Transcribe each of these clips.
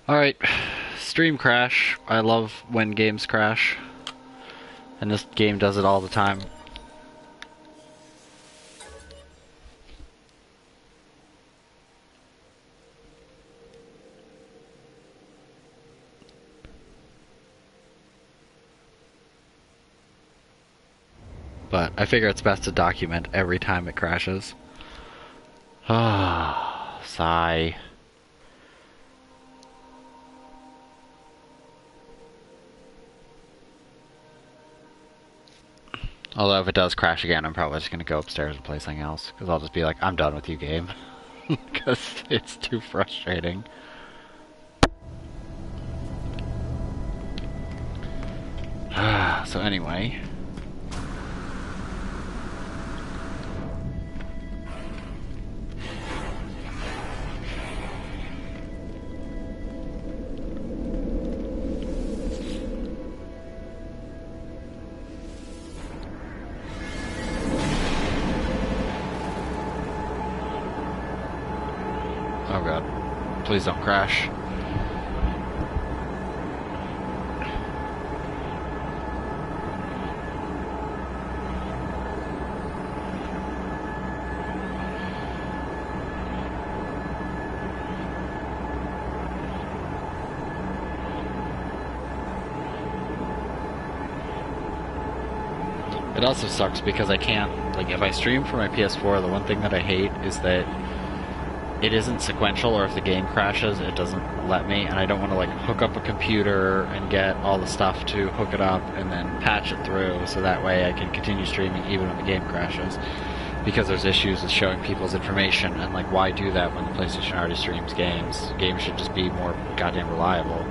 Alright, stream crash. I love when games crash. And this game does it all the time. But I figure it's best to document every time it crashes. Ah, sigh. Although if it does crash again, I'm probably just going to go upstairs and play something else. Because I'll just be like, I'm done with you, game. Because it's too frustrating. So anyway... Oh god. Please don't crash. It also sucks because I can't, like, if I stream for my PS4, the one thing that I hate is that it isn't sequential, or if the game crashes, it doesn't let me, and I don't want to, like, hook up a computer and get all the stuff to hook it up and then patch it through, so that way I can continue streaming even when the game crashes. Because there's issues with showing people's information, and, like, why do that when the PlayStation already streams games? Games should just be more goddamn reliable.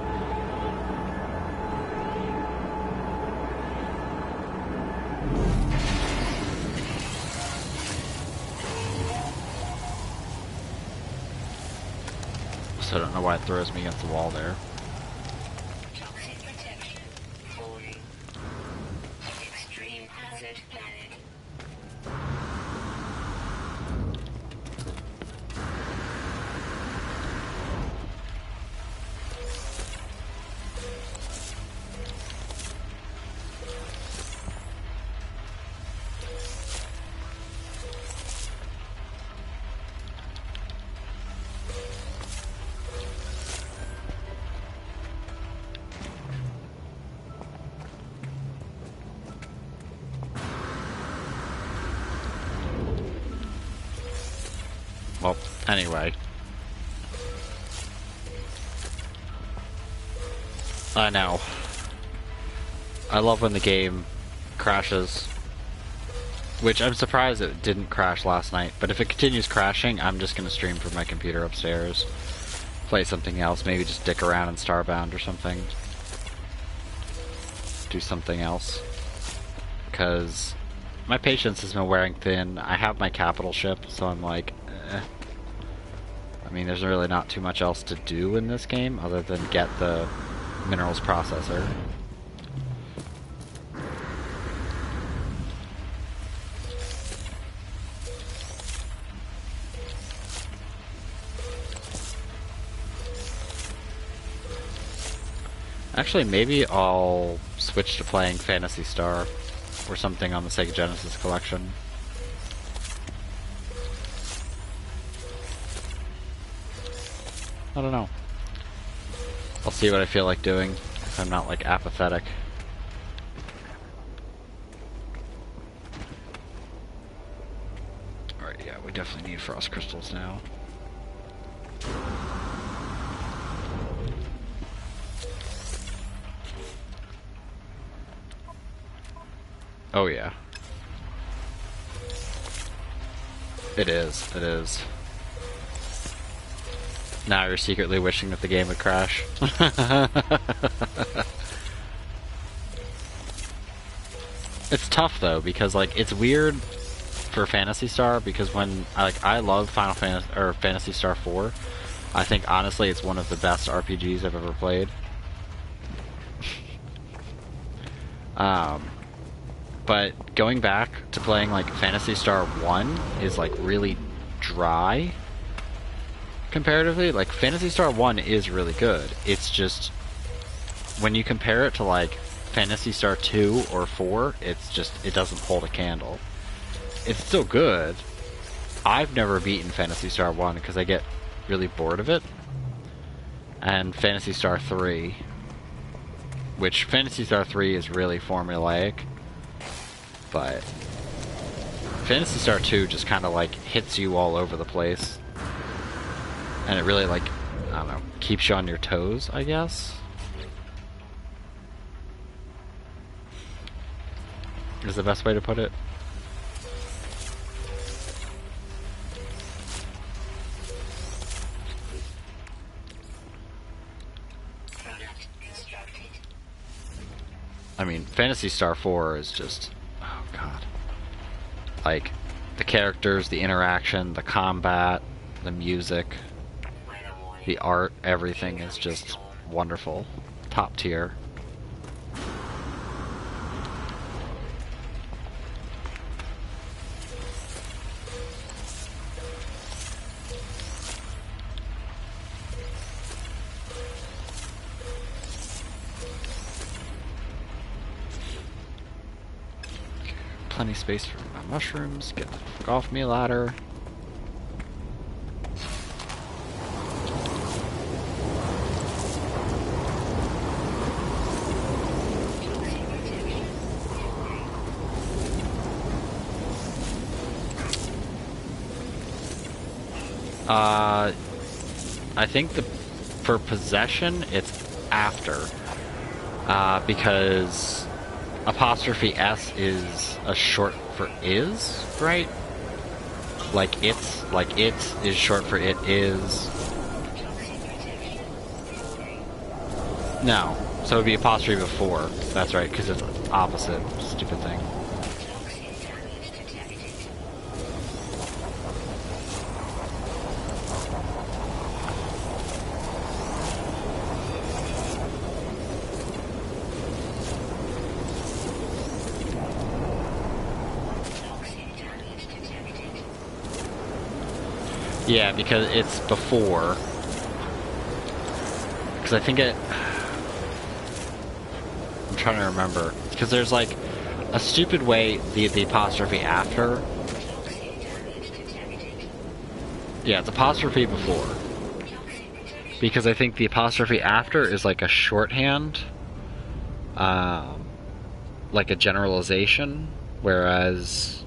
So I don't know why it throws me against the wall there. Well, anyway. I know. I love when the game crashes. Which I'm surprised it didn't crash last night. But if it continues crashing, I'm just going to stream from my computer upstairs. Play something else. Maybe just dick around in Starbound or something. Do something else. Because my patience has been wearing thin. I have my capital ship, so I'm like... I mean, there's really not too much else to do in this game other than get the minerals processor. Actually, maybe I'll switch to playing Phantasy Star or something on the Sega Genesis collection. I don't know. I'll see what I feel like doing if I'm not, like, apathetic. Alright, yeah, we definitely need frost crystals now. Oh yeah. It is, it is. Now you're secretly wishing that the game would crash. It's tough though, because like it's weird for Phantasy Star, because when I love Final Fantasy or Phantasy Star 4. I think honestly it's one of the best RPGs I've ever played. But going back to playing like Phantasy Star 1 is like really dry. comparatively. Like, Phantasy Star 1 is really good. It's just, when you compare it to, like, Phantasy Star 2 or 4, it's just, it doesn't hold a candle. It's still good. I've never beaten Phantasy Star 1 because I get really bored of it. And Phantasy Star 3, which Phantasy Star 3 is really formulaic, but Phantasy Star 2 just kind of like hits you all over the place. And it really, like, I don't know, keeps you on your toes, I guess? Is the best way to put it. I mean, Phantasy Star 4 is just, oh god. Like, the characters, the interaction, the combat, the music, the art, everything is just wonderful. Top tier. Plenty of space for my mushrooms. Get the fuck off me, ladder. I think for possession, it's after. Because apostrophe S is a short for is, right? Like it is short for it is. No. So it would be apostrophe before. That's right, because it's opposite. Stupid thing. Yeah, because it's before. Because I think I'm trying to remember. Because there's like a stupid way the apostrophe after. Yeah, it's apostrophe before. Because I think the apostrophe after is like a shorthand. Like a generalization. Whereas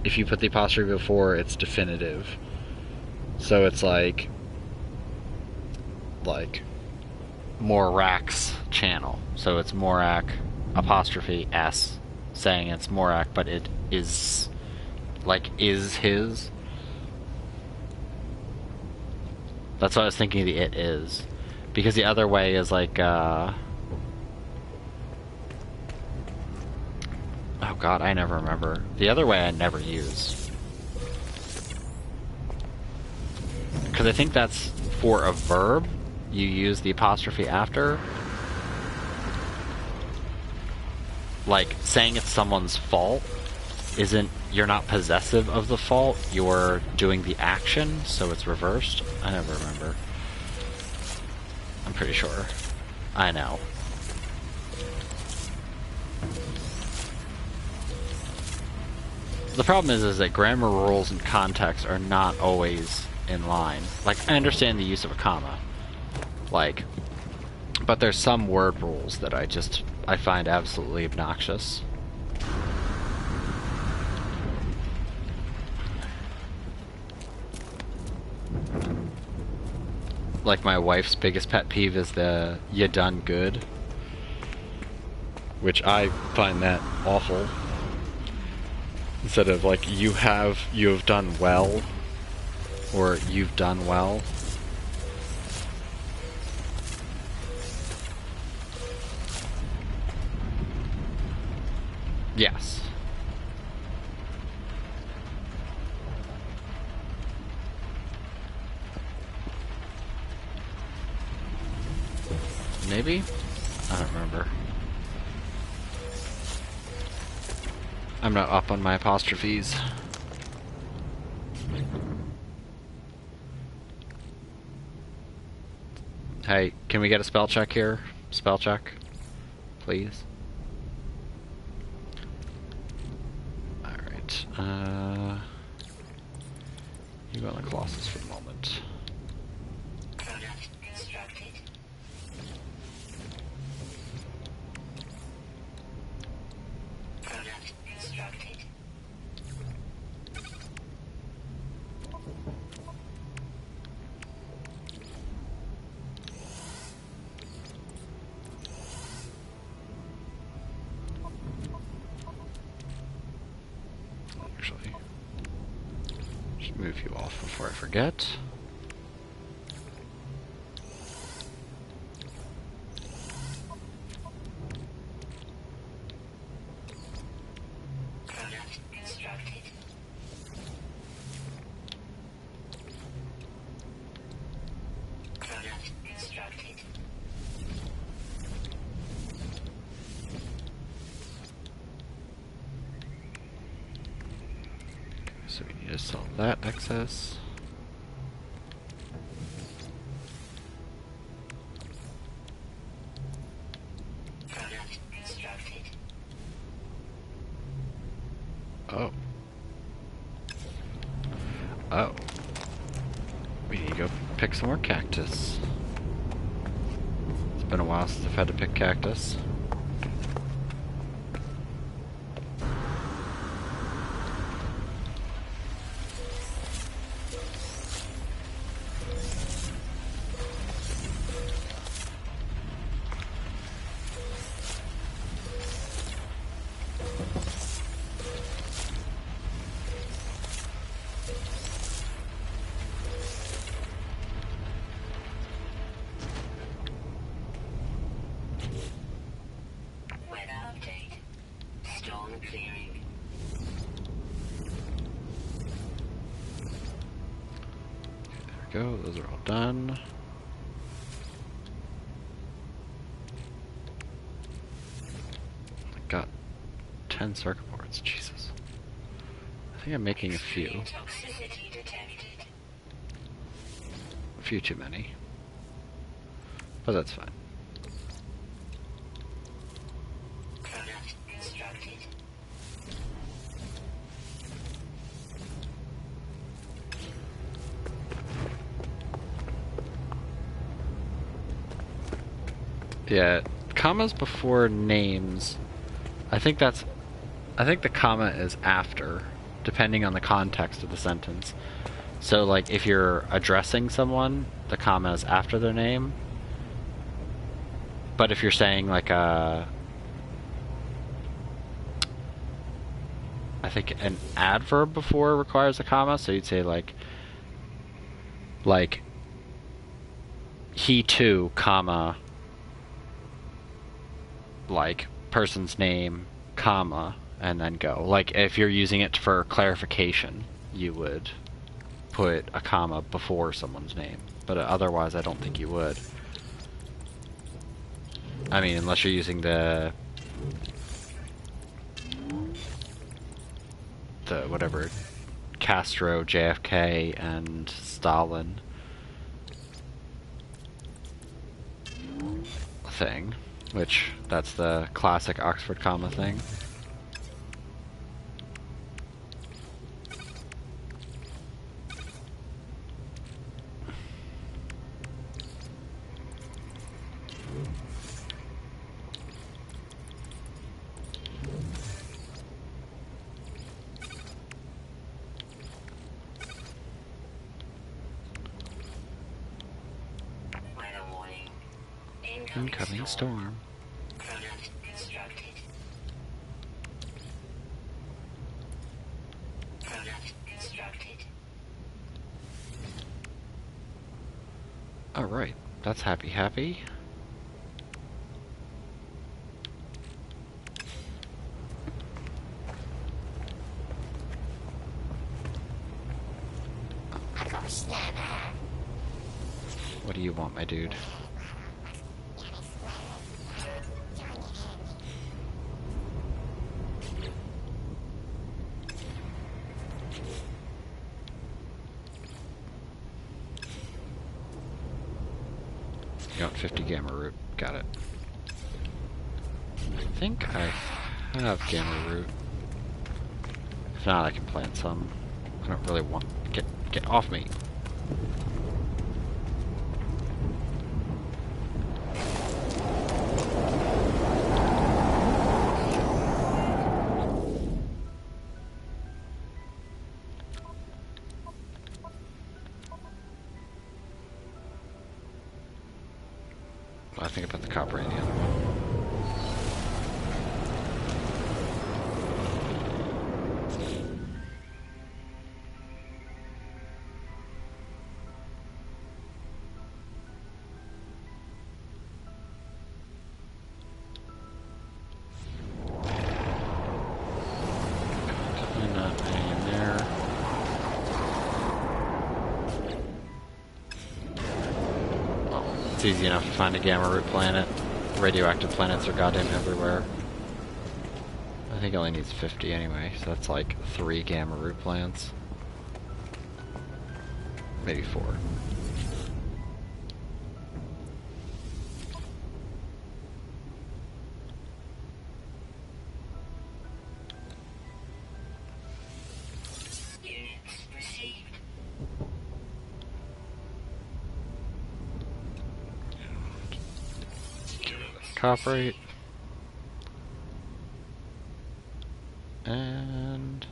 if you put the apostrophe before, it's definitive. So it's like Morak's channel. So it's Morak apostrophe S saying it's Morak, but it is like is his. That's what I was thinking the it is. Because the other way is like oh god, I never remember. The other way I never use. Because I think that's for a verb, you use the apostrophe after. Like, saying it's someone's fault isn't, you're not possessive of the fault, you're doing the action, so it's reversed. I never remember. I'm pretty sure. I know. The problem is that grammar rules and context are not always in line. Like, I understand the use of a comma. Like, but there's some word rules that I find absolutely obnoxious. Like, my wife's biggest pet peeve is the "you done good," which I find that awful. Instead of like you have done well, or you've done well. Yes. Maybe? I don't remember. I'm not up on my apostrophes. Hey, can we get a spell check here? Spell check, please. Alright, you go on the Colossus for the moment. Product constructed. Product constructed. Actually, just move you off before I forget. Product constructed. Product constructed. So we need to sell that excess. Product constructed. Oh. Oh. We need to go pick some more cactus. It's been a while since I've had to pick cactus. Weather update. Storm clearing. There we go, those are all done. I got 10 circuit boards, Jesus. I think I'm making a few. Toxicity detected. A few too many. But that's fine. Product constructed. Yeah, commas before names. I think the comma is after, depending on the context of the sentence. So, like, if you're addressing someone, the comma is after their name. But if you're saying, like, I think an adverb before requires a comma, so you'd say, like, he too, comma, like, person's name, comma, and then go. Like, if you're using it for clarification, you would put a comma before someone's name. But otherwise, I don't think you would. I mean, unless you're using the whatever, Castro, JFK, and Stalin thing, which that's the classic Oxford comma thing. Weather warning. Incoming storm. Product constructed. Product constructed. Alright, that's happy. What do you want, my dude? You want 50 gamma root. Got it. I think I have gamma root. If not, I can plant some. I don't really want... Get off me. I think I put the copper in the other one. Definitely not any in there. Oh, it's easy enough to find a gamma root planet. Radioactive planets are goddamn everywhere. I think it only needs 50 anyway, so that's like 3 gamma root plants. Maybe 4. Units received. Copperate. And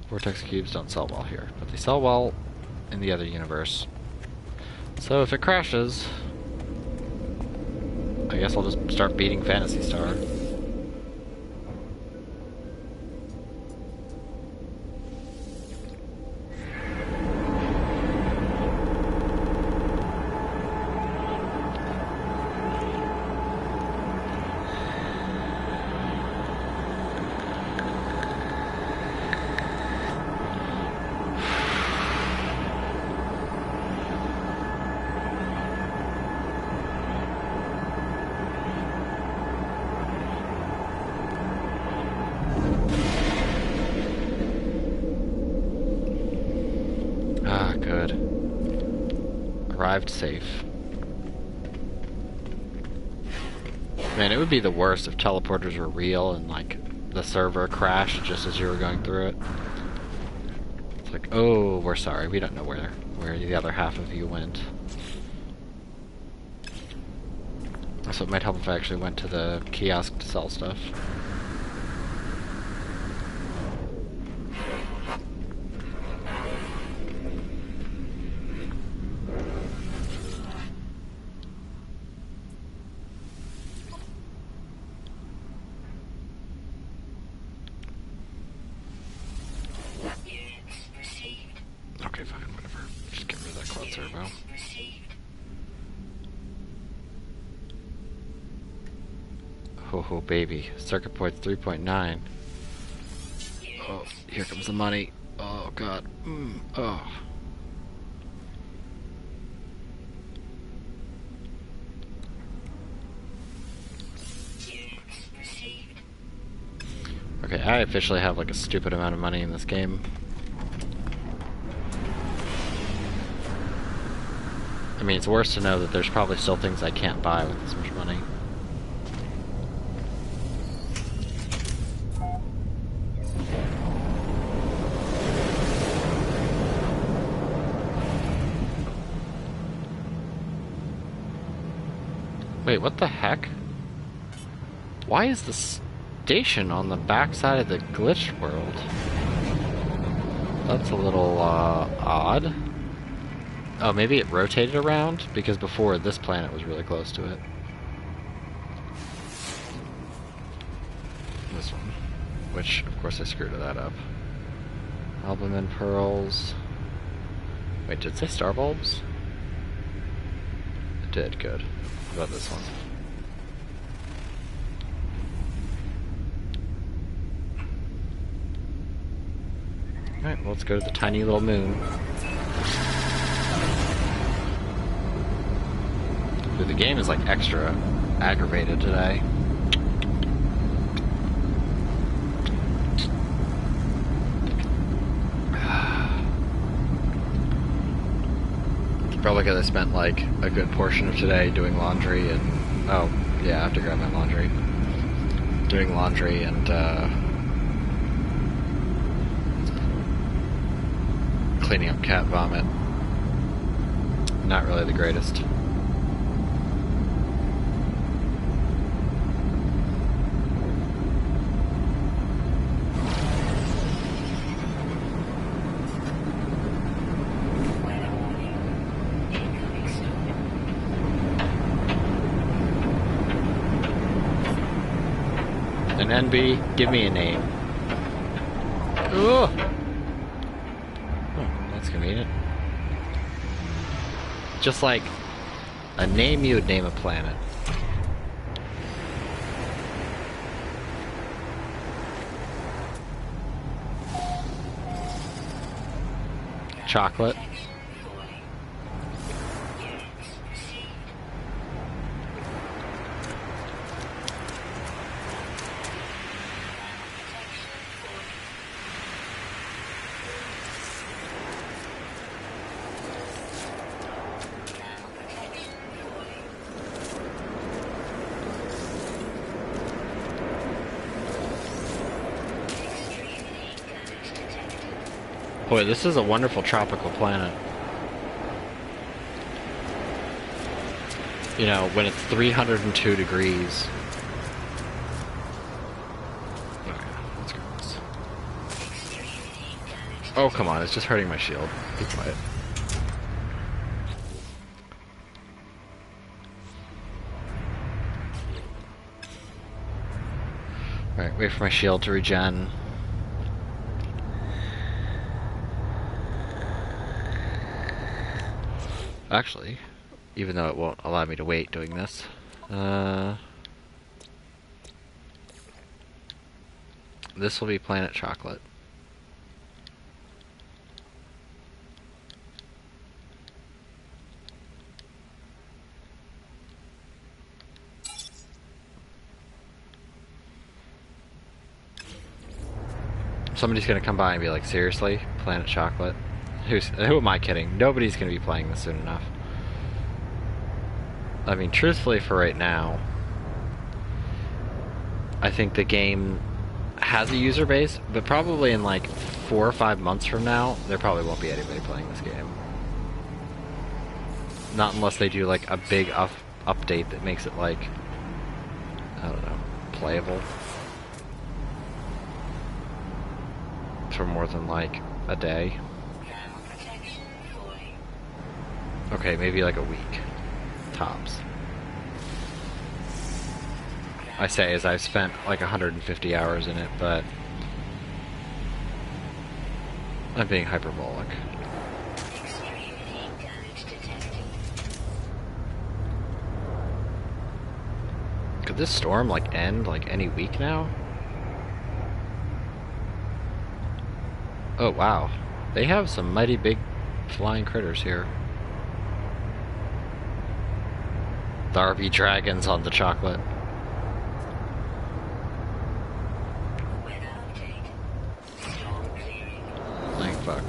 vortex cubes don't sell well here, but they sell well in the other universe. So if it crashes, I guess I'll just start beating Phantasy Star. Good. Arrived safe. Man, it would be the worst if teleporters were real and, like, the server crashed just as you were going through it. It's like, oh, we're sorry, we don't know where the other half of you went. So it might help if I actually went to the kiosk to sell stuff. Okay, fine, whatever. Just get rid of that quad servo. Ho baby. Circuit points 3.9. Oh, here comes the money. Oh god. Oh. Okay, I officially have like a stupid amount of money in this game. I mean, it's worse to know that there's probably still things I can't buy with this much money. Wait, what the heck? Why is the station on the backside of the glitched world? That's a little, odd. Oh, maybe it rotated around? Because before, this planet was really close to it. This one. Which, of course, I screwed that up. Albumin pearls. Wait, did it say star bulbs? It did, good. What about this one? Alright, well, let's go to the tiny little moon. Dude, the game is like extra aggravated today. Probably because I spent like a good portion of today doing laundry and oh yeah, I have to grab my laundry. Doing laundry and cleaning up cat vomit. Not really the greatest. An NB, give me a name. Oh, that's convenient. Just like a name you would name a planet. Chocolate. Boy, this is a wonderful tropical planet. You know, when it's 302 degrees. Alright, let's go this. Oh, come on, it's just hurting my shield. Be quiet. Alright, wait for my shield to regen. Actually, even though it won't allow me to wait doing this, this will be Planet Chocolate. Somebody's gonna come by and be like, seriously? Planet Chocolate? Who am I kidding? Nobody's gonna be playing this soon enough. I mean, truthfully, for right now, I think the game has a user base, but probably in like 4 or 5 months from now, there probably won't be anybody playing this game. Not unless they do like a big update that makes it like, I don't know, playable. For more than like a day. Okay, maybe like a week. Tops. I say as I've spent like 150 hours in it, but I'm being hyperbolic. Could this storm like end like any week now? Oh wow. They have some mighty big flying critters here. The RV dragons on the chocolate. Thank fuck.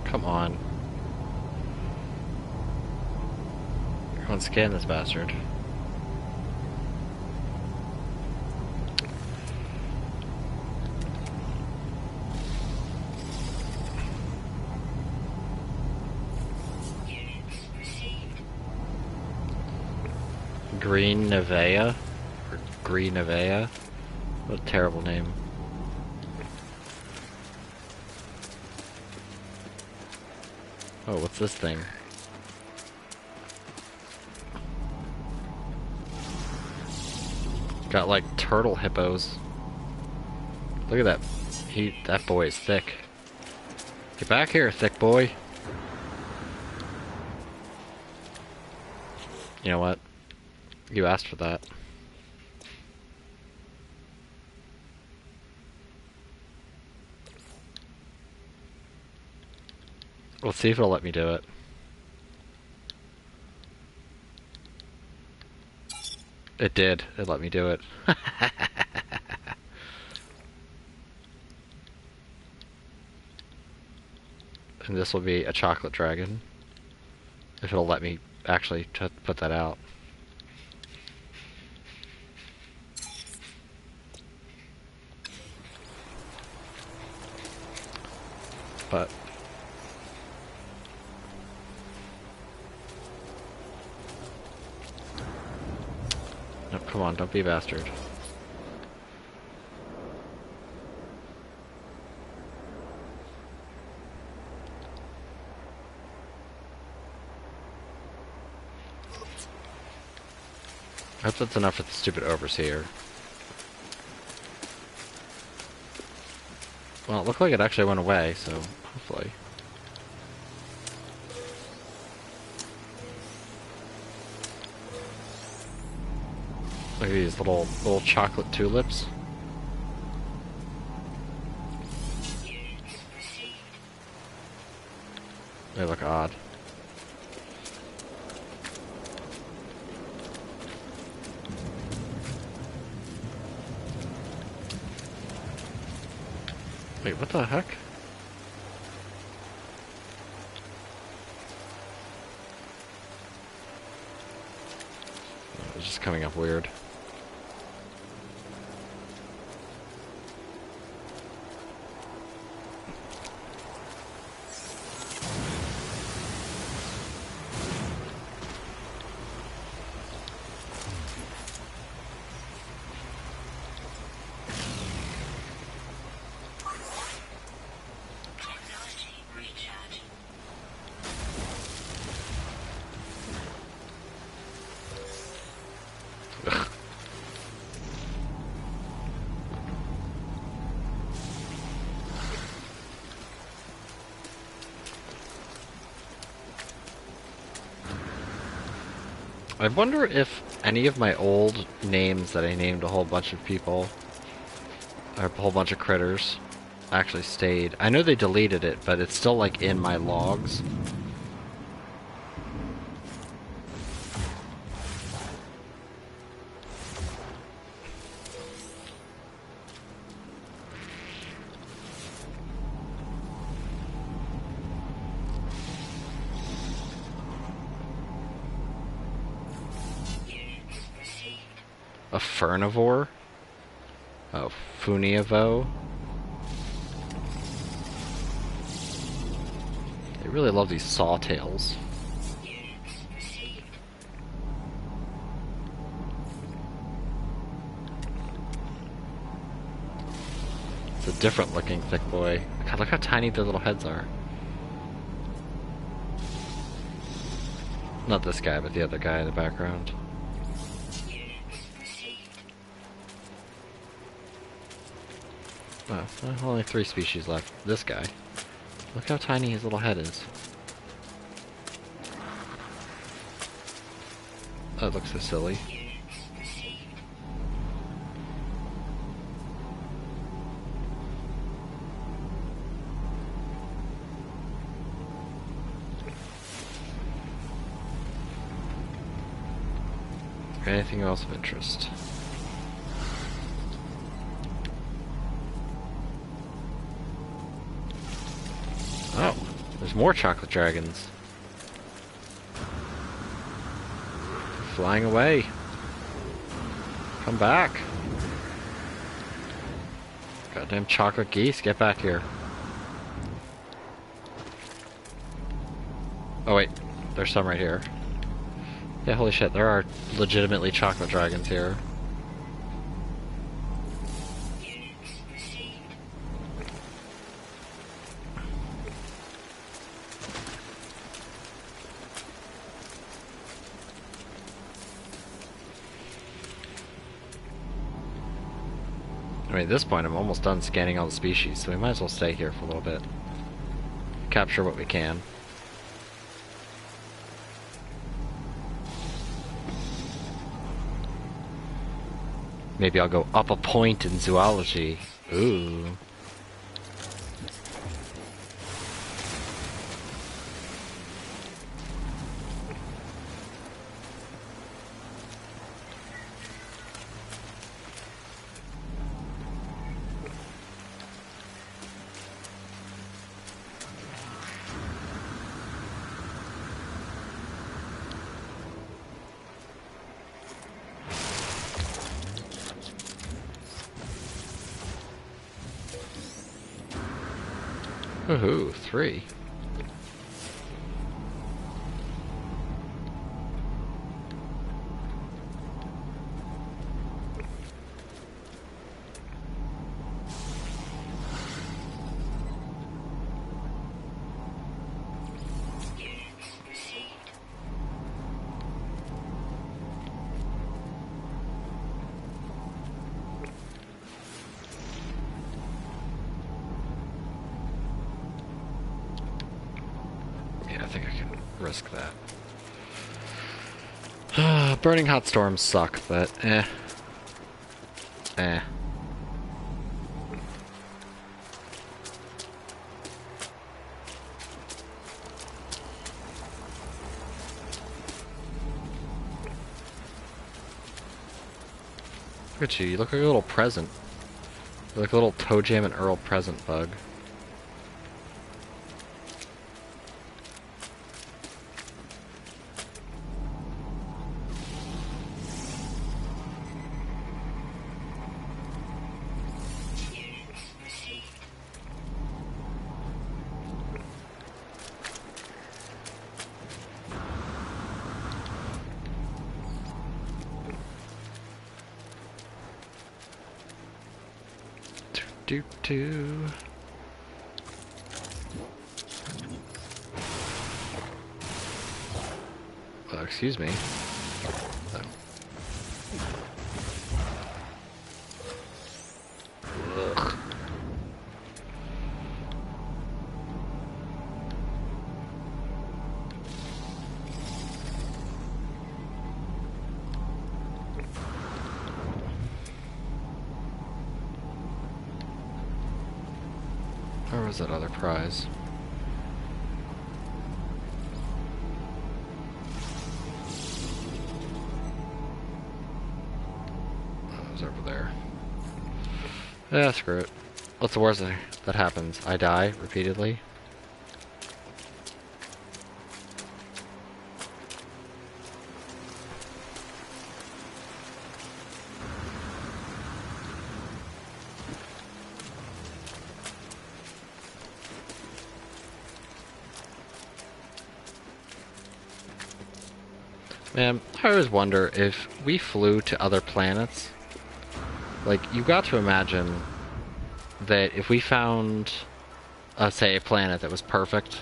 Come on. Come on, scan this bastard. Green Nevea? Or Green Nevea? What a terrible name. Oh, what's this thing? Got like turtle hippos. Look at that. That boy is thick. Get back here, thick boy. You know what? You asked for that. Let's see if it'll let me do it. It did. It let me do it. And this will be a chocolate dragon. If it'll let me actually put that out. But no, come on, don't be a bastard. I hope that's enough for the stupid overseer. Well, it looked like it actually went away, so hopefully. Look at these little chocolate tulips. They look odd. Wait, what the heck? It's just coming up weird. Technology recharge. Ugh. I wonder if any of my old names that I named a whole bunch of people, or a whole bunch of critters, actually stayed. I know they deleted it, but it's still like in my logs. A furnivore? Oh, Funiavo. They really love these sawtails. It's a different looking thick boy. God, look how tiny their little heads are. Not this guy, but the other guy in the background. Oh, well, only 3 species left. This guy. Look how tiny his little head is. Oh, it looks so silly. Anything else of interest? Oh, there's more chocolate dragons. Flying away. Come back. Goddamn chocolate geese, get back here. Oh wait, there's some right here. Yeah, holy shit, there are legitimately chocolate dragons here. I mean, at this point, I'm almost done scanning all the species, so we might as well stay here for a little bit. Capture what we can. Maybe I'll go up a point in zoology. Ooh. Ooh, 3. Units received. Yeah, I think I can risk that. Burning hot storms suck, but eh. Eh. Look at you, you look like a little present. You look like a little Toe Jam and Earl present bug. Units received. Do. Excuse me. Oh. Ugh. Where was that other prize? Oh, it was over there. Yeah, screw it. What's the worst that happens? I die repeatedly? Man, I always wonder if we flew to other planets, like, you've got to imagine that if we found, say, a planet that was perfect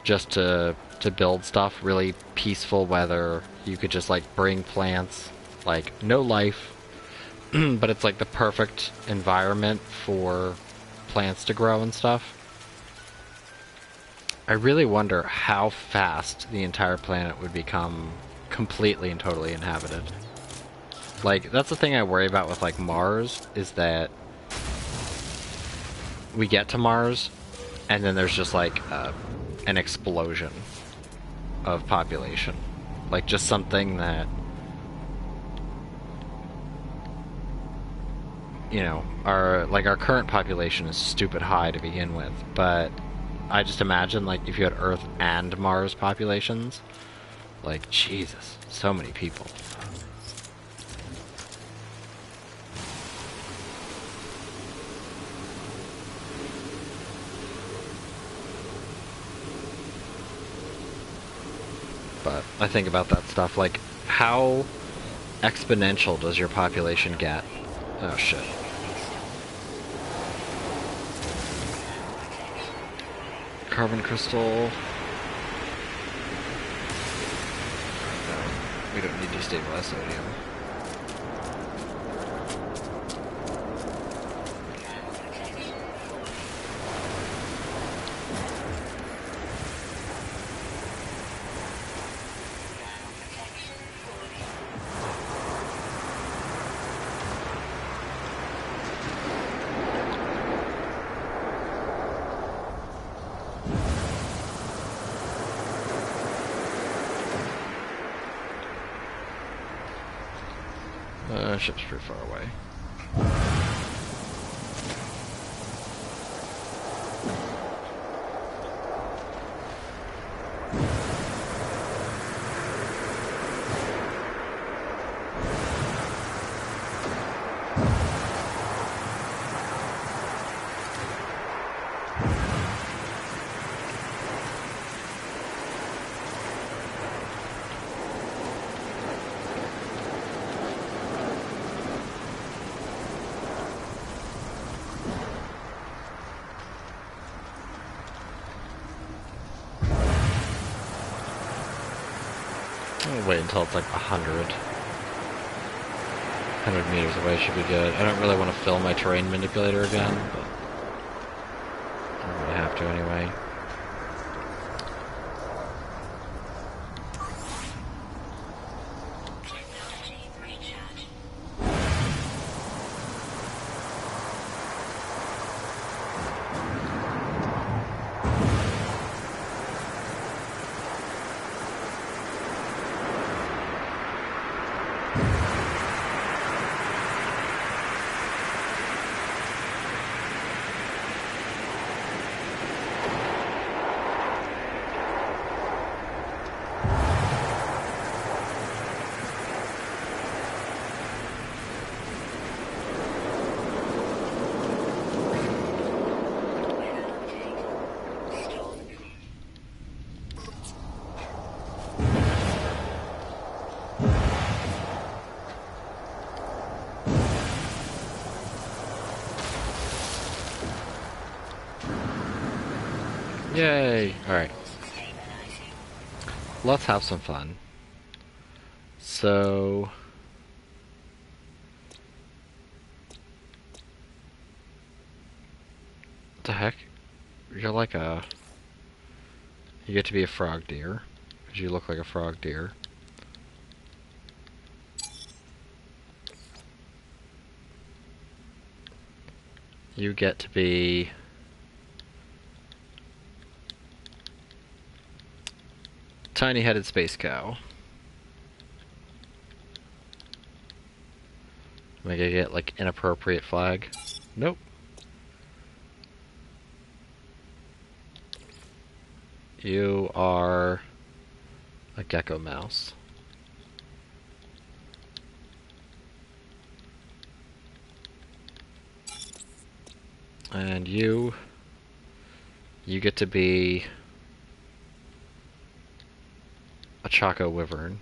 just to build stuff, really peaceful weather, you could just, like, bring plants, like, no life, but it's, like, the perfect environment for plants to grow and stuff. I really wonder how fast the entire planet would become completely and totally inhabited. Like, that's the thing I worry about with, like, Mars, is that we get to Mars, and then there's just, like, an explosion of population. Like, just something that, you know, our current population is stupid high to begin with, but I just imagine, like, if you had Earth and Mars populations, like, Jesus, so many people. But I think about that stuff, like, how exponential does your population get? Oh, shit. Carbon crystal. No, we don't need destabilized sodium. Ship's pretty far away. I'll wait until it's like 100. 100 meters away should be good. I don't really want to fill my terrain manipulator again, but I don't really have to anyway. Technology recharge. Yay! Alright. Let's have some fun. So... what the heck? You're like a... you get to be a frog deer. Because you look like a frog deer. You get to be... tiny-headed space cow. Am I gonna get, like, inappropriate flag? Nope. You are a gecko mouse. And you get to be a choco wyvern.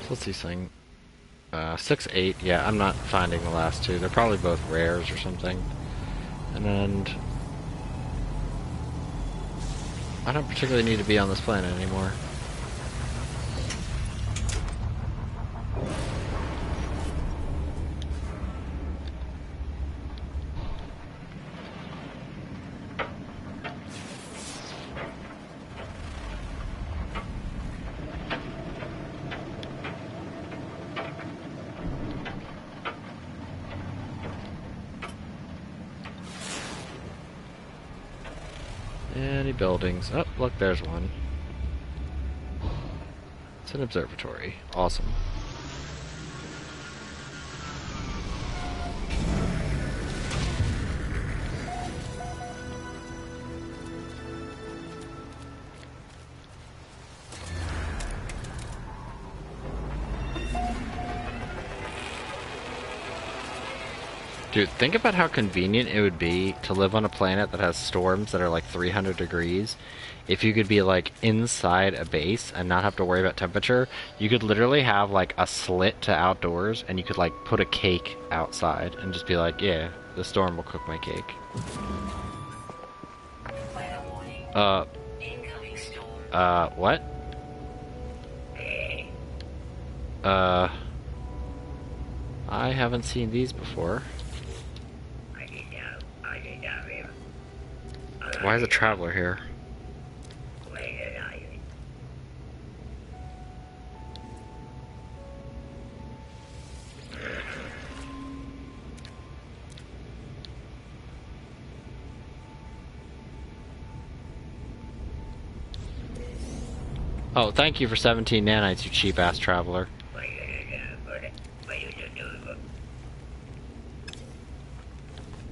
So what's these thing? 6, 8. Yeah, I'm not finding the last two. They're probably both rares or something. And then I don't particularly need to be on this planet anymore. Any buildings? Oh, look, there's one. It's an observatory. Awesome. Dude, think about how convenient it would be to live on a planet that has storms that are like 300 degrees. If you could be like inside a base and not have to worry about temperature, you could literally have like a slit to outdoors and you could like put a cake outside and just be like, yeah, the storm will cook my cake. Weather warning. Incoming storm. What? I haven't seen these before. Why is a traveler here? Oh, thank you for 17 nanites, you cheap-ass traveler.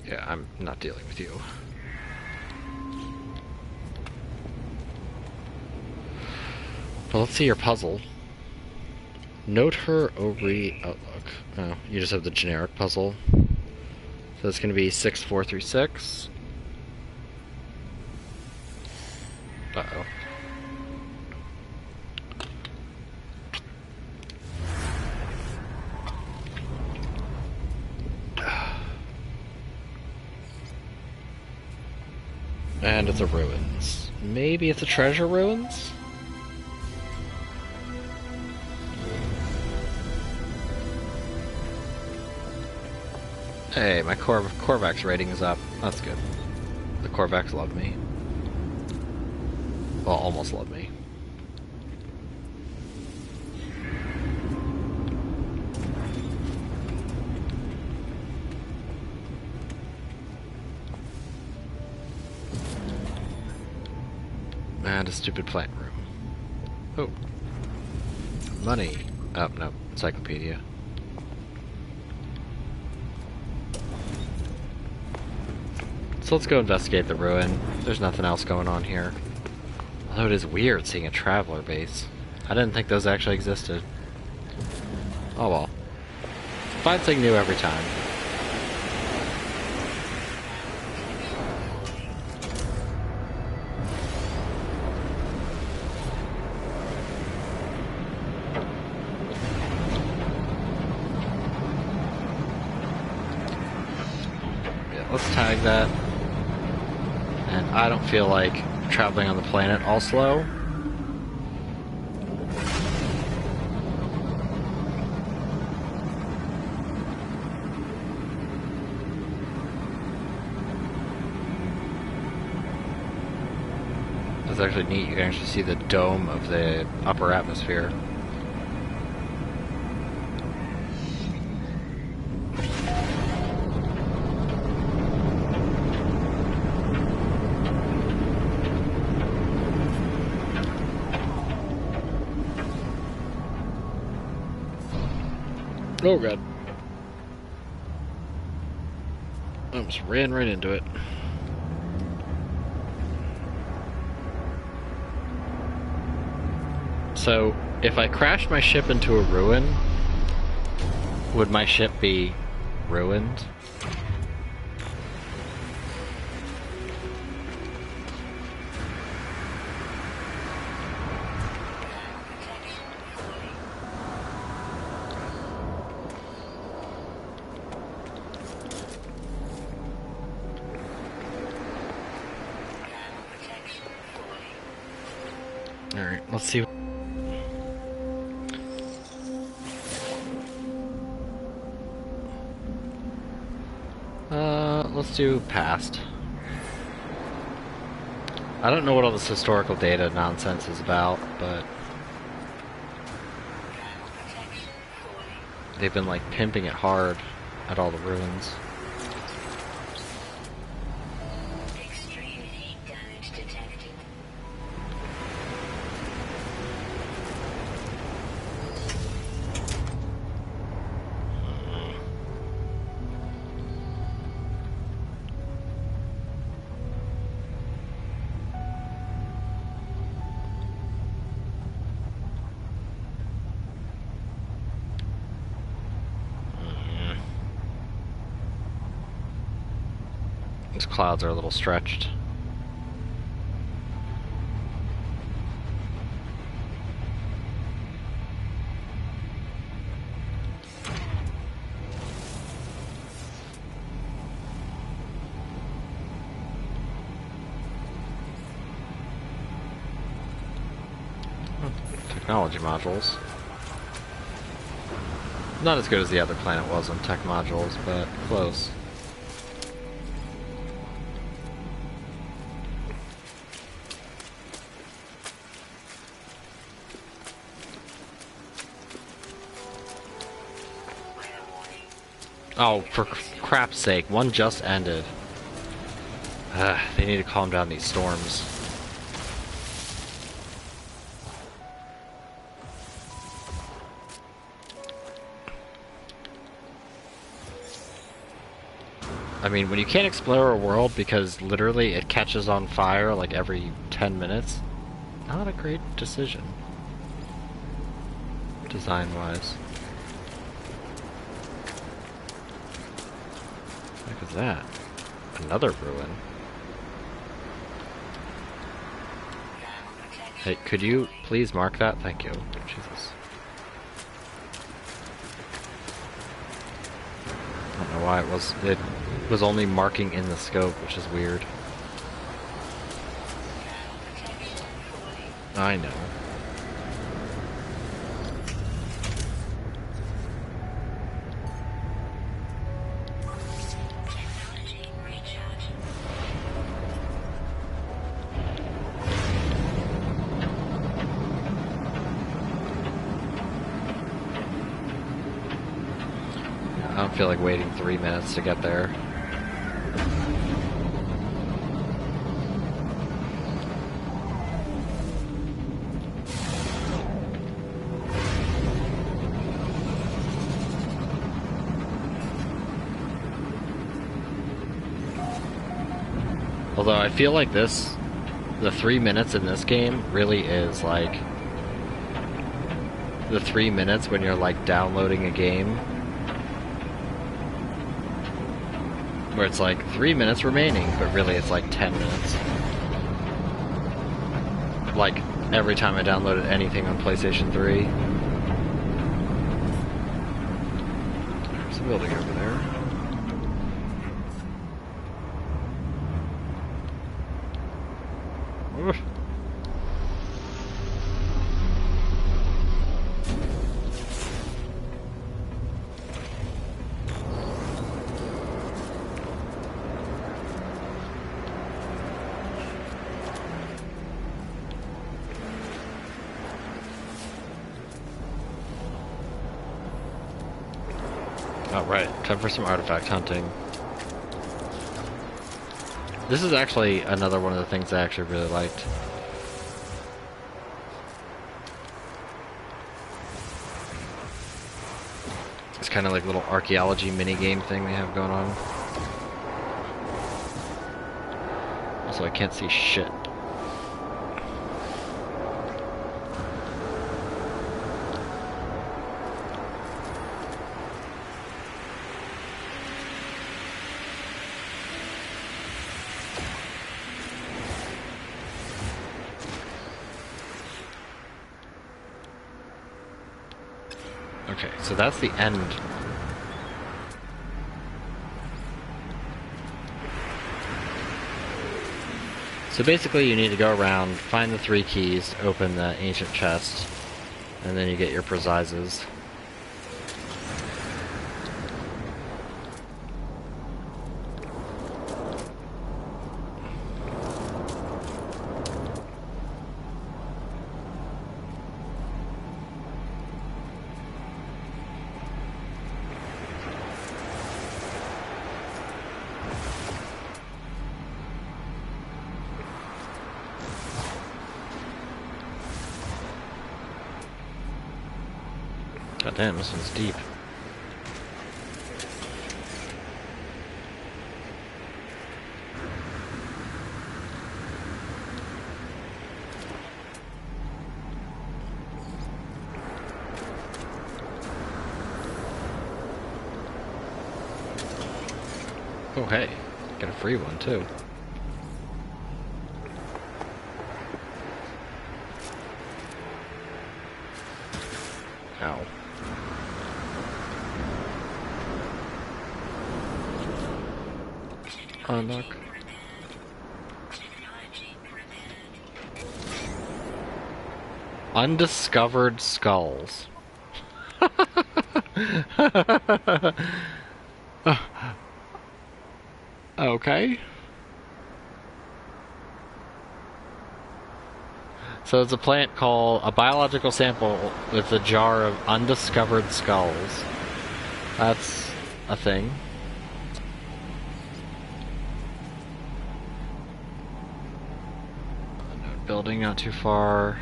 Yeah, I'm not dealing with you. Well, let's see your puzzle. Note her ovary outlook. Oh, you just have the generic puzzle. So it's going to be 6436. Uh-oh. And it's a ruins. Maybe it's a treasure ruins? Hey, my Korvax rating is up. That's good. The Korvax love me. Well, almost love me. And a stupid plant room. Oh. Money. Oh, no. Encyclopedia. So let's go investigate the ruin. There's nothing else going on here. Although it is weird seeing a traveler base. I didn't think those actually existed. Oh well. Find something new every time. Yeah, let's tag that. And I don't feel like traveling on the planet all slow. That's actually neat. You can actually see the dome of the upper atmosphere. Oh god. I almost ran right into it. So, if I crashed my ship into a ruin, would my ship be ruined? Alright, let's see. Let's do past. I don't know what all this historical data nonsense is about, but they've been like pimping it hard at all the ruins. Extremely damage detected. These clouds are a little stretched. Technology modules. Not as good as the other planet was on tech modules, but close. Oh, for crap's sake, one just ended. They need to calm down these storms. I mean, when you can't explore a world because literally it catches on fire like every 10 minutes, not a great decision. Design-wise. What is that? Another ruin. Hey, could you please mark that? Thank you. Jesus. I don't know why it was only marking in the scope, which is weird. I know. Technology recharge. I don't feel like waiting 3 minutes to get there. Although I feel like the 3 minutes in this game really is like the 3 minutes when you're like downloading a game, where it's like 3 minutes remaining, but really it's like 10 minutes. Like every time I downloaded anything on PlayStation 3. There's a building over there. Oof. Alright, time for some artifact hunting. This is actually another one of the things I actually really liked. It's kind of like a little archaeology mini-game thing they have going on. Also, I can't see shit. Okay, so that's the end. So basically you need to go around, find the 3 keys, open the ancient chest, and then you get your prizes. God damn, this one's deep. Oh hey, get a free one too. Ow. Unlock. Undiscovered skulls. Okay. So it's a plant called a biological sample with a jar of undiscovered skulls. That's a thing. Building not too far.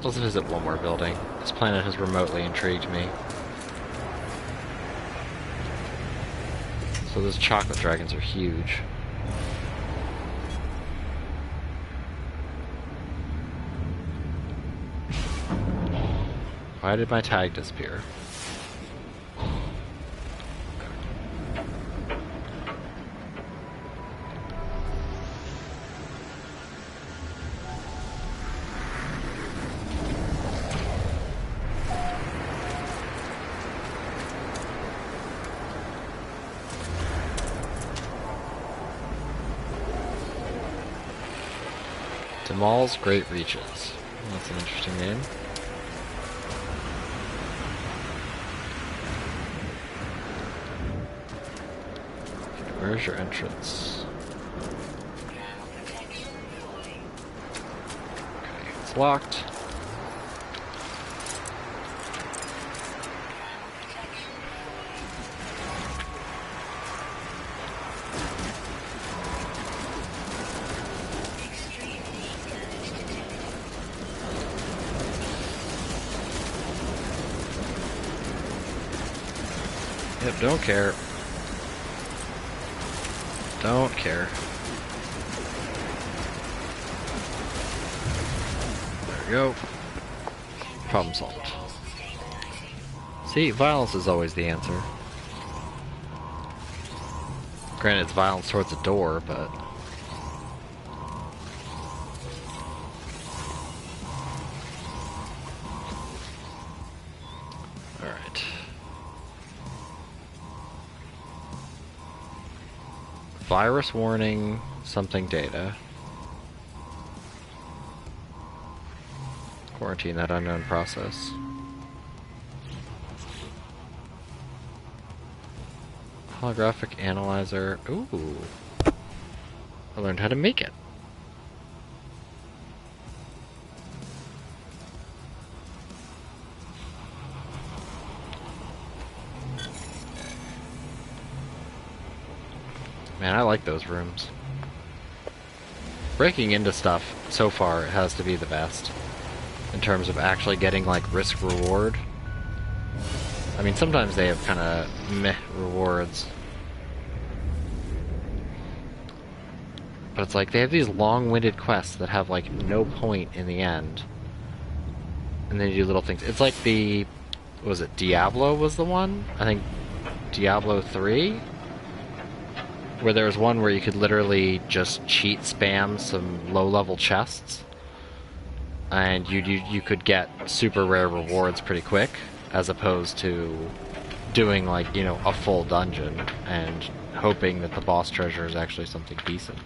Let's visit one more building. This planet has remotely intrigued me. So those chocolate dragons are huge. Why did my tag disappear? Demal's Great Reaches. That's an interesting name. Where's your entrance? Okay, it's locked. Yep, don't care. Don't care. There we go. Problem solved. See, violence is always the answer. Granted, it's violence towards a door, but... Alright. Virus warning, something data. Quarantine that unknown process. Holographic analyzer. Ooh. I learned how to make it. Man, I like those rooms. Breaking into stuff, so far, it has to be the best. In terms of actually getting, like, risk-reward. I mean, sometimes they have kind of meh rewards. But it's like, they have these long-winded quests that have, like, no point in the end. And then you do little things. It's like the... what was it? Diablo was the one? I think Diablo 3? Where there was one where you could literally just cheat spam some low-level chests. And you could get super rare rewards pretty quick, as opposed to doing, like, you know, a full dungeon and hoping that the boss treasure is actually something decent.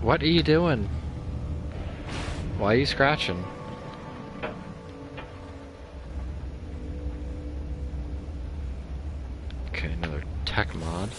What are you doing? Why are you scratching? Okay, another tech mod.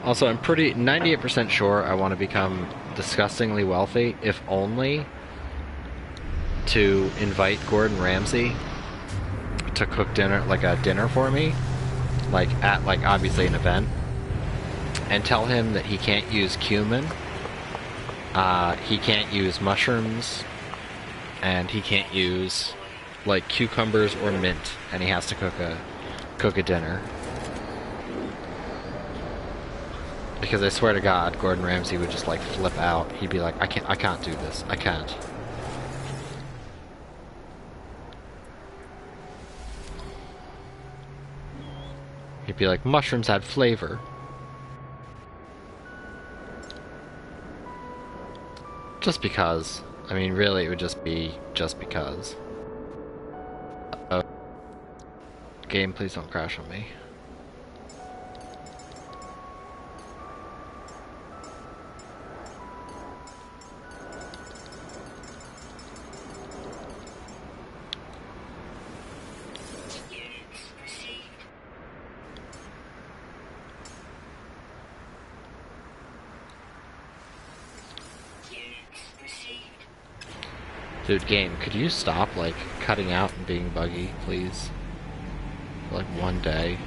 Also, I'm pretty 98% sure I want to become disgustingly wealthy, if only to invite Gordon Ramsay to cook dinner, like a dinner for me, like at, like, obviously an event, and tell him that he can't use cumin, he can't use mushrooms, and he can't use, like, cucumbers or mint, and he has to cook a dinner. Because I swear to God, Gordon Ramsay would just, like, flip out. He'd be like, I can't do this. I can't. He'd be like, mushrooms add flavor. Just because. I mean, really, it would just be just because. Game, please don't crash on me. Dude, game, could you stop, like, cutting out and being buggy, please? For, like, one day.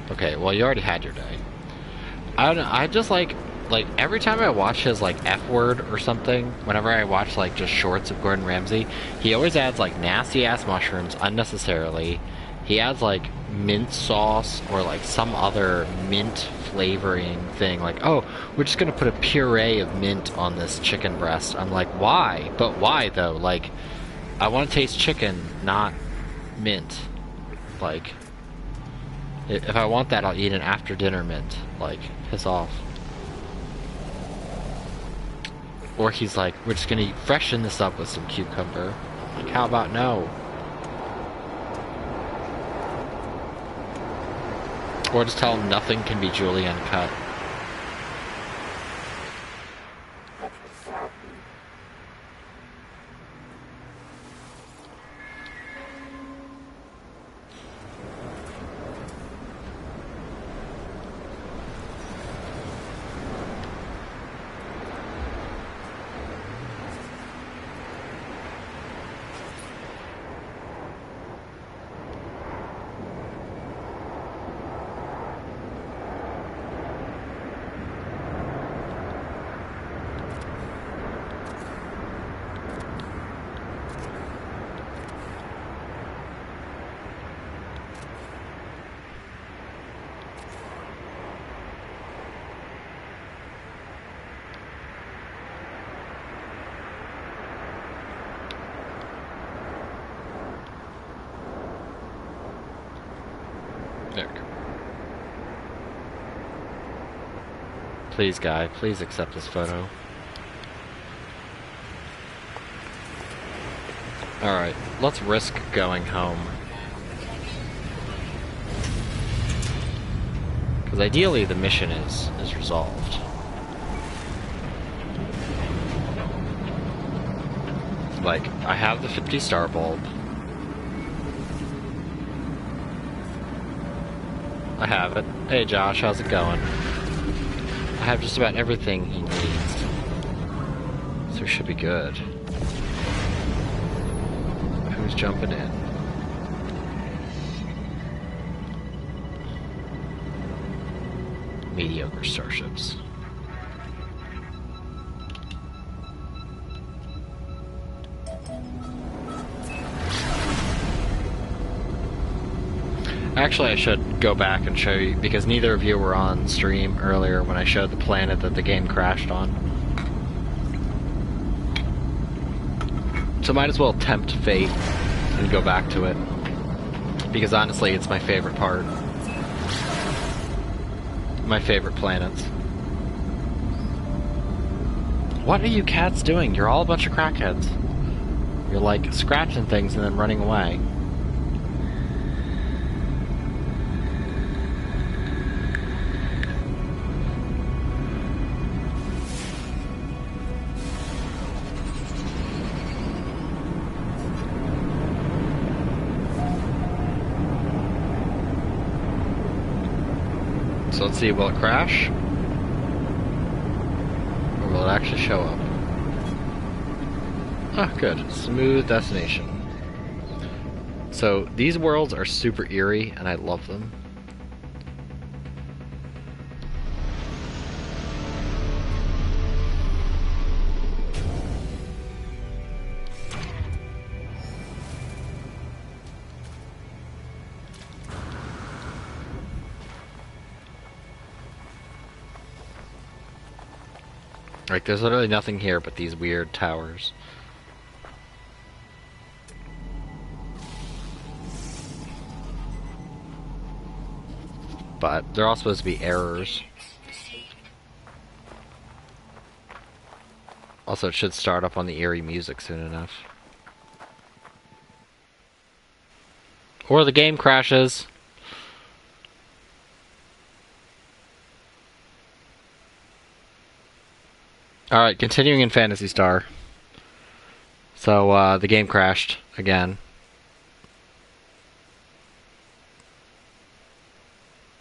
Okay, well, you already had your day. I don't know, I just, like, every time I watch his, like, F-word or something, whenever I watch, like, just shorts of Gordon Ramsay, he always adds, like, nasty-ass mushrooms unnecessarily. He adds, like, mint sauce or, like, some other mint flavoring thing. Like, oh, we're just gonna put a puree of mint on this chicken breast. I'm like, why? But why, though? Like, I want to taste chicken, not mint. Like, if I want that, I'll eat an after dinner mint. Like, piss off. Or he's like, we're just gonna freshen this up with some cucumber. Like, how about no? Or just tell him nothing can be julienne cut. There we go. Please, guy, please accept this photo. Alright, let's risk going home. Because ideally the mission is resolved. Like, I have the 50 star bulb. I have it. Hey Josh, how's it going? I have just about everything he needs. So we should be good. Who's jumping in? Mediocre starships. Actually, I should go back and show you, because neither of you were on stream earlier when I showed the planet that the game crashed on. So might as well tempt fate and go back to it. Because honestly, it's my favorite part. My favorite planets. What are you cats doing? You're all a bunch of crackheads. You're like scratching things and then running away. So let's see, will it crash? Or will it actually show up? Ah, good. Smooth destination. So these worlds are super eerie, and I love them. Like, there's literally nothing here but these weird towers. But they're all supposed to be errors. Also, it should start up on the eerie music soon enough. Or the game crashes. Alright, continuing in Phantasy Star. So, the game crashed again.